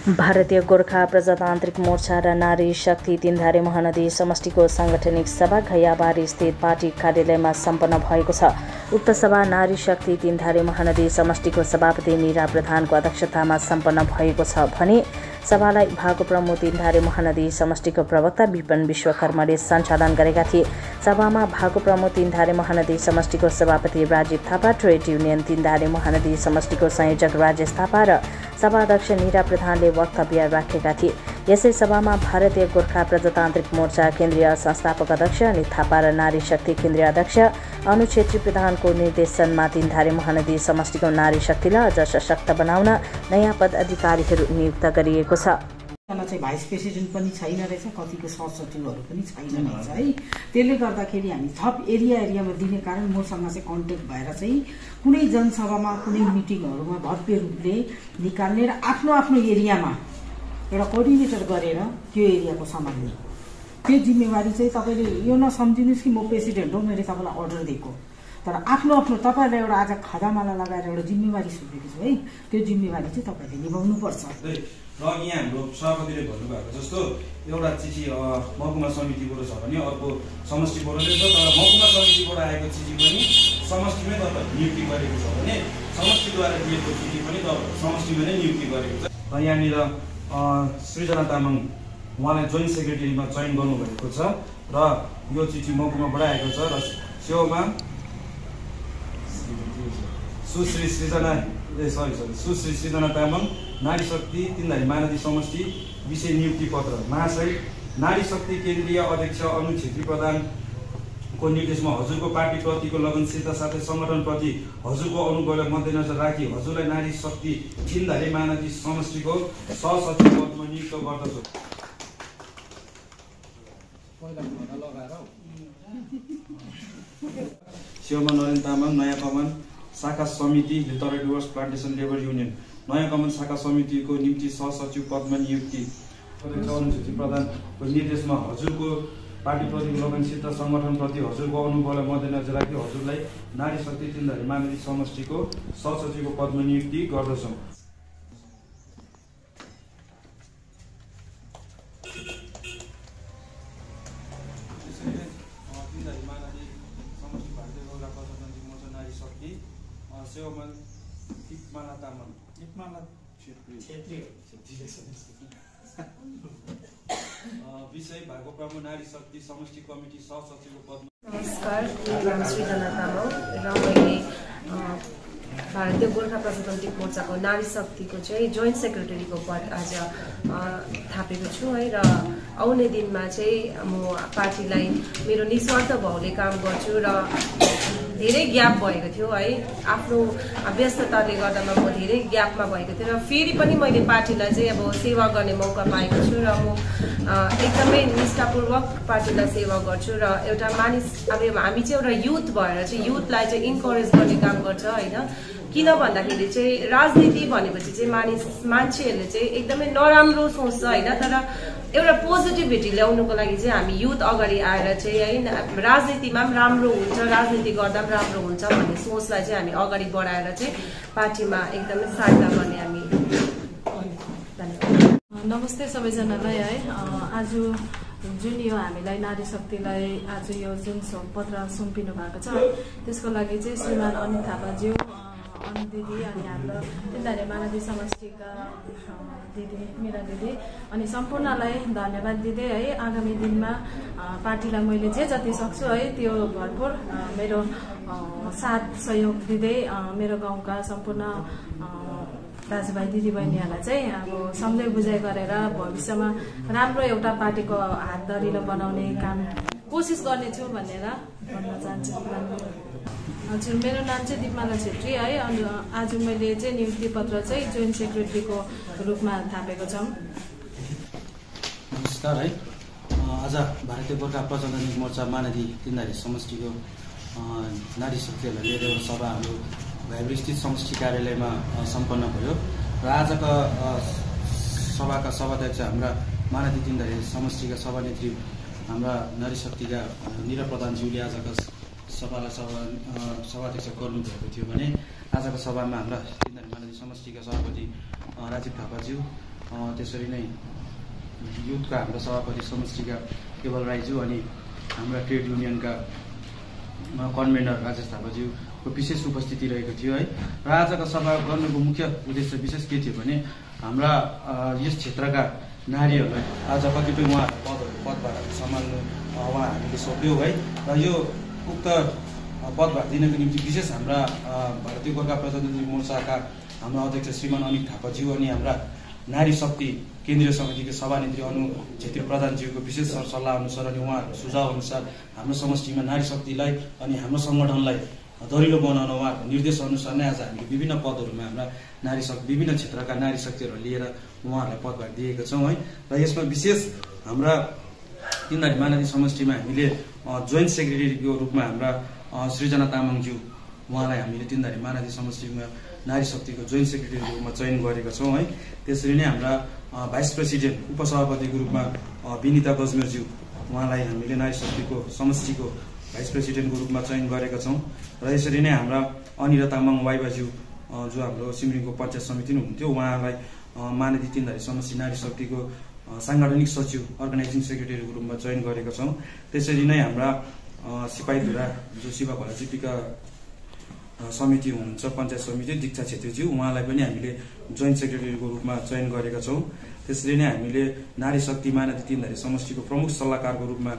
भारतीय गोर्खा प्रजातान्त्रिक मोर्चा र नारी शक्ति तीनधारे महानदी समष्टिको साङ्गठनिक सभा घैयाबारी स्थित पार्टी कार्यालयमा सम्पन्न भएको छ। उक्त सभा नारी शक्ति तीनधारे महानदी समष्टिको सभापति मीरा प्रधानको अध्यक्षतामा सम्पन्न भएको छ भने सभालाई भागप्रमुख तीनधारे महानदी समष्टिको प्रवक्ता विपिन विश्वकर्माले सञ्चालन गरेका थिए। सभामा भागप्रमुख तीनधारे महानदी समष्टिको सभापति राजीव थापा, ट्रेड युनियन तीनधारे महानदी समष्टिको संयोजक राजेश थापा र सभाध्यक्ष मीरा प्रधानले वक्तव्य राखेका थिए। यसै सभामा भारतीय गोर्खा प्रजातान्त्रिक मोर्चा केन्द्रीय संस्थापक अध्यक्ष अनित थापा र नारी शक्ति केन्द्रीय अध्यक्ष अनु छेत्री प्रधानको निर्देशनमा तीनधारे महानदी समष्टिको नारी शक्तिलाई अझ सशक्त बनाउन नयाँ पदाधिकारीहरू नियुक्त गरिएको छ। चाहिँ भाइस प्रेसिडेन्ट पनि छैन रहेछ, कतिको सहसचिवहरू पनि छैन रहेछ है। त्यसले गर्दाखेरि हामी थप एरियामा दिने कारण मसँग चाहिँ कन्ट्याक्ट भएर चाहिँ कुनै जनसभामा कुनै मिटिङहरूमा भव्य रूपले निकाल्ने र आफ्नो आफ्नो एरियामा एउटा कोअर्डिनेटर गरेर त्यो एरियाको सम्हाल्ने त्यो जिम्मेवारी चाहिँ तपाईँले यो नसम्झिनुहोस् कि म प्रेसिडेन्ट हो, मैले तपाईँलाई अर्डर दिएको, तर आफ्नो आफ्नो तपाईँलाई एउटा आज खदामाला लगाएर एउटा जिम्मेवारी सुम्पेको छु है। त्यो जिम्मेवारी चाहिँ तपाईँले निभाउनुपर्छ। र यहाँ हाम्रो सभापतिले भन्नुभएको जस्तो एउटा चिठी महकुमा समितिबाट छ भने अर्को समष्टिबाट छ, तर महकुमा समितिबाट आएको चिठी पनि समष्टिमै तपाईँ नियुक्ति गरेको छ भने समष्टिद्वारा दिएको चिठी पनि समष्टिमा नै नियुक्ति गरेको छ। र यहाँनिर सृजना तामाङ उहाँलाई जोइन्ट सेक्रेटरीमा चयन गर्नुभएको छ र यो चिठी महकुमाबाट आएको छ र सेवामा सुश्री सृजना तामाङ नारी शक्ति तीनधारे महानदी समष्टि विषय नियुक्ति पत्र महाशय नारी शक्ति केन्द्रीय अध्यक्ष अनु छेत्री प्रधानको निर्देशमा हजुरको पार्टीप्रतिको लगनशीलता साथै सङ्गठनप्रति हजुरको अनुभवलाई मध्यनजर राखी हजुरलाई नारी शक्ति तीनधारे महानदी समष्टिको सहसचिव पदमा नियुक्त गर्दछु। सेवामा नरेन्द्र तामाङ नयाँ कमान शाखा समिति Terai Dooars plantation labour union नयाँ कमान शाखा समितिको निम्ति सहसचिव पदमा नियुक्ति अध्यक्ष अनु छेत्री प्रधानको निर्देशमा हजुरको पार्टीप्रतिको लगनशीलता सङ्गठनप्रति हजुरको अनुभवलाई मध्यनजर राखी हजुरलाई नारी शक्ति तीनधारे महानदी समष्टिको सहसचिवको पदमा नियुक्ति गर्दछौँ। सेवामा टिपमाला तामाङ छेत्री विषय भागप्रमुख नारी शक्ति समष्टि कमिटी सहसचिवको पदमा। नमस्कार, मेरो नाम सृजना तामाङ र मैले भारतीय गोर्खा प्रजातान्त्रिक मोर्चाको नारी शक्तिको चाहिँ जोइन्ट सेक्रेटरीको पद आज थापेको छु है। र आउने दिनमा चाहिँ म पार्टीलाई मेरो निस्वार्थ भावले काम गर्छु र धेरै ग्याप भएको थियो है, आफ्नो व्यस्तताले गर्दामा म धेरै ग्यापमा भएको थिएँ र फेरि पनि मैले पार्टीलाई चाहिँ अब सेवा गर्ने मौका पाएको छु र म एकदमै निष्ठापूर्वक पार्टीलाई सेवा गर्छु र एउटा मानिस अब हामी चाहिँ एउटा युथ भएर चाहिँ युथलाई चाहिँ इन्करेज गर्ने काम गर्छ होइन। किन भन्दाखेरि चाहिँ राजनीति भनेपछि चाहिँ मान्छेहरूले चाहिँ एकदमै नराम्रो सोच्छ होइन, तर एउटा पोजिटिभिटी ल्याउनुको लागि चाहिँ हामी युथ अगाडि आएर चाहिँ है राजनीतिमा पनि राम्रो हुन्छ, राजनीति गर्दा पनि राम्रो हुन्छ भन्ने सोचलाई चाहिँ हामी अगाडि बढाएर चाहिँ पार्टीमा एकदमै सहायता गर्ने हामी। धन्यवाद। नमस्ते सबैजनालाई है। आज जुन यो हामीलाई नारी शक्तिलाई आज यो जुन पत्र सुम्पिनु भएको छ त्यसको लागि चाहिँ श्रीमान अनित थापाज्यू, अनु दिदी अनि हाम्रो तीनधारे महानदी समष्टिका दिदी मीरा दिदी अनि सम्पूर्णलाई धन्यवाद दिँदै है आगामी दिनमा पार्टीलाई मैले जे जति सक्छु है त्यो भरपुर मेरो साथ सहयोग दिँदै मेरो गाउँका सम्पूर्ण दाजुभाइ दिदीबहिनीहरूलाई चाहिँ अब सम्झाइ बुझाइ गरेर भविष्यमा राम्रो एउटा पार्टीको हात दरिलो बनाउने काम कोसिस गर्नेछु भनेर भन्न चाहन्छु। हजुर, मेरो नाम चाहिँ दिपमाला छेत्री है। अनि आज मैले चाहिँ नियुक्ति पत्र चाहिँ जोइन्ट सेक्रेटरीको रूपमा थापेको छौँ। नमस्कार है। आज भारतीय गोर्खा प्रजातान्त्रिक मोर्चा महानदी तीनधारे समष्टिको नारी शक्तिहरूलाई लिएर एउटा सभा हाम्रो घैयाबारी स्थित समष्टि कार्यालयमा सम्पन्न भयो र आजका सभाका सभाध्यक्ष हाम्रा महानदी तीनधारे समष्टिका सभानेत्री हाम्रा नारी शक्तिका मीरा प्रधानज्यूले आजका सभालाई सभाध्यक्ष गर्नुभएको थियो भने आजको सभामा हाम्रा तीनधारे महानदी समष्टिका सभापति राजीव थापाज्यू त्यसरी नै युथका हाम्रो सभापति समष्टिका केवल राईज्यू अनि हाम्रा ट्रेड युनियनका कन्भेनर राजेश थापाज्यूको विशेष उपस्थिति रहेको थियो है। र आजको सभा गर्नुको मुख्य उद्देश्य विशेष के थियो भने हाम्रा यस क्षेत्रका नारीहरूलाई आज कतिपय उहाँहरू पदभार सम्हाल्नु हामीले सोध्यौँ है। र यो उक्त पदभार दिनको निम्ति विशेष हाम्रा भारतीय गोर्खा प्रजातान्त्रिक मोर्चाका हाम्रो अध्यक्ष श्रीमान अनिक थापाज्यू अनि हाम्रा नारी शक्ति केन्द्रीय समितिको सभानेत्री अनु छेत्री प्रधानज्यूको विशेष सल्लाह अनुसार अनि उहाँहरूको सुझाव अनुसार हाम्रो समष्टिमा नारी शक्तिलाई अनि हाम्रो सङ्गठनलाई दरिलो बनाउन उहाँहरूको निर्देश अनुसार नै आज हामीले विभिन्न पदहरूमा हाम्रा नारी शक्ति विभिन्न क्षेत्रका नारी शक्तिहरू लिएर उहाँहरूलाई पदभार दिएका छौँ है। र यसमा विशेष हाम्रा तिनधारे महानदी समष्टिमा हामीले जोइन्ट सेक्रेटरीको रूपमा हाम्रा सृजना तामाङज्यू उहाँलाई हामीले तिनधारे महानदी समष्टिमा नारी शक्तिको जोइन्ट सेक्रेटरीको रूपमा चयन गरेका छौँ है। त्यसरी नै हाम्रा भाइस प्रेसिडेन्ट उपसभापतिको रूपमा विनिता बजमेरज्यू उहाँलाई हामीले नारी शक्तिको समष्टिको भाइस प्रेसिडेन्टको रूपमा चयन गरेका छौँ। र यसरी नै हाम्रा अनिरा तामाङ वाइबाज्यू जो हाम्रो सिमरिङको पञ्चायत समिति हुनुहुन्थ्यो उहाँलाई महानदी तिनधारे समष्टि नारी शक्तिको साङ्गठनिक सचिव अर्गनाइजिङ सेक्रेटरीको रूपमा चयन गरेका छौँ। त्यसरी नै हाम्रा सिपाहीधुरा जो शिवा खोला जीविका समिति हुनुहुन्छ पञ्चायत समिति दीक्षा छेत्रीज्यू उहाँलाई पनि हामीले जोइन्ट सेक्रेटरीको रूपमा चयन गरेका छौँ। त्यसरी नै हामीले नारी शक्ति महानदी तिनधारे समष्टिको प्रमुख सल्लाहकारको रूपमा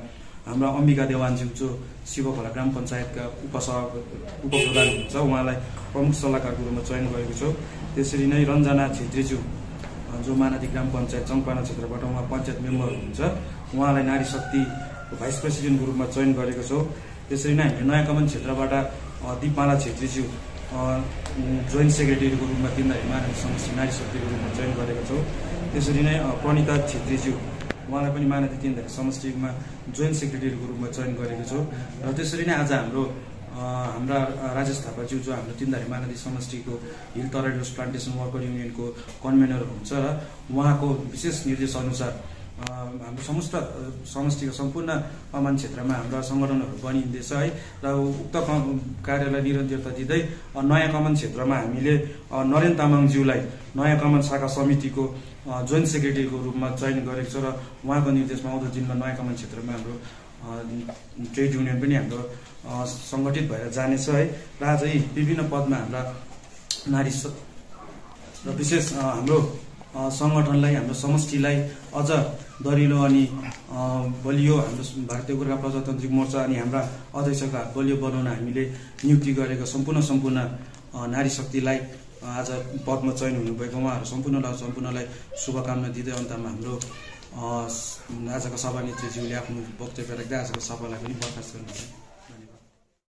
हाम्रा अम्बिका देवानज्यू जो शिवखोला ग्राम पञ्चायतका उपप्रधान हुनुहुन्छ उहाँलाई प्रमुख सल्लाहकारको रूपमा चयन गरेको छौँ। त्यसरी नै रञ्जना छेत्रीज्यू जो महानदी ग्राम पञ्चायत चङ्पाना क्षेत्रबाट उहाँ पञ्चायत मेम्बर हुनुहुन्छ उहाँलाई नारी शक्तिको भाइस प्रेसिडेन्टको रूपमा चयन गरेको छौँ। त्यसरी नै हामीले नयाँ कमान क्षेत्रबाट दिपमाला छेत्रीज्यू जोइन्ट सेक्रेटरीको रूपमा तिनधारे महानदी समष्टि नारी शक्तिको रूपमा चयन गरेका छौँ। त्यसरी नै प्रणिता छेत्रीज्यू उहाँलाई पनि महानदी तिनधारे समष्टिमा जोइन्ट सेक्रेटरीको रूपमा चयन गरेको छौँ। र त्यसरी नै आज हाम्रा राजेश थापाज्यू जो हाम्रो तिनधारे महानदी समष्टिको हिल तराई प्लान्टेसन वर्कर युनियनको कन्भेनर हुनुहुन्छ र उहाँको विशेष निर्देश अनुसार हाम्रो समस्त समष्टिको सम्पूर्ण कमान क्षेत्रमा हाम्रा सङ्गठनहरू बनिँदैछ है। र उक्त कार्यलाई निरन्तरता दिँदै नयाँ कमान क्षेत्रमा हामीले नरेन तामाङज्यूलाई नयाँ कमान शाखा समितिको जोइन्ट सेक्रेटरीको रूपमा चयन गरेको छ। र उहाँको निर्देशमा आउँदो दिनमा नयाँ कमान क्षेत्रमा हाम्रो ट्रेड युनियन पनि हाम्रो सङ्गठित भएर जानेछ है। र आज विभिन्न पदमा हाम्रा नारी र विशेष हाम्रो सङ्गठनलाई हाम्रो समष्टिलाई अझ दरिलो अनि बलियो हाम्रो भारतीय गोर्खा प्रजातान्त्रिक मोर्चा अनि हाम्रा अध्यक्षका हात बलियो बनाउन हामीले नियुक्ति गरेका सम्पूर्ण नारी शक्तिलाई आज पदमा चयन हुनुभएको उहाँहरू सम्पूर्णलाई शुभकामना दिँदै अन्तमा हाम्रो आजको सभानेत्रीज्यूले आफ्नो वक्तव्य राख्दै आजको सभालाई पनि बर्खास्त गर्नुहुन्छ।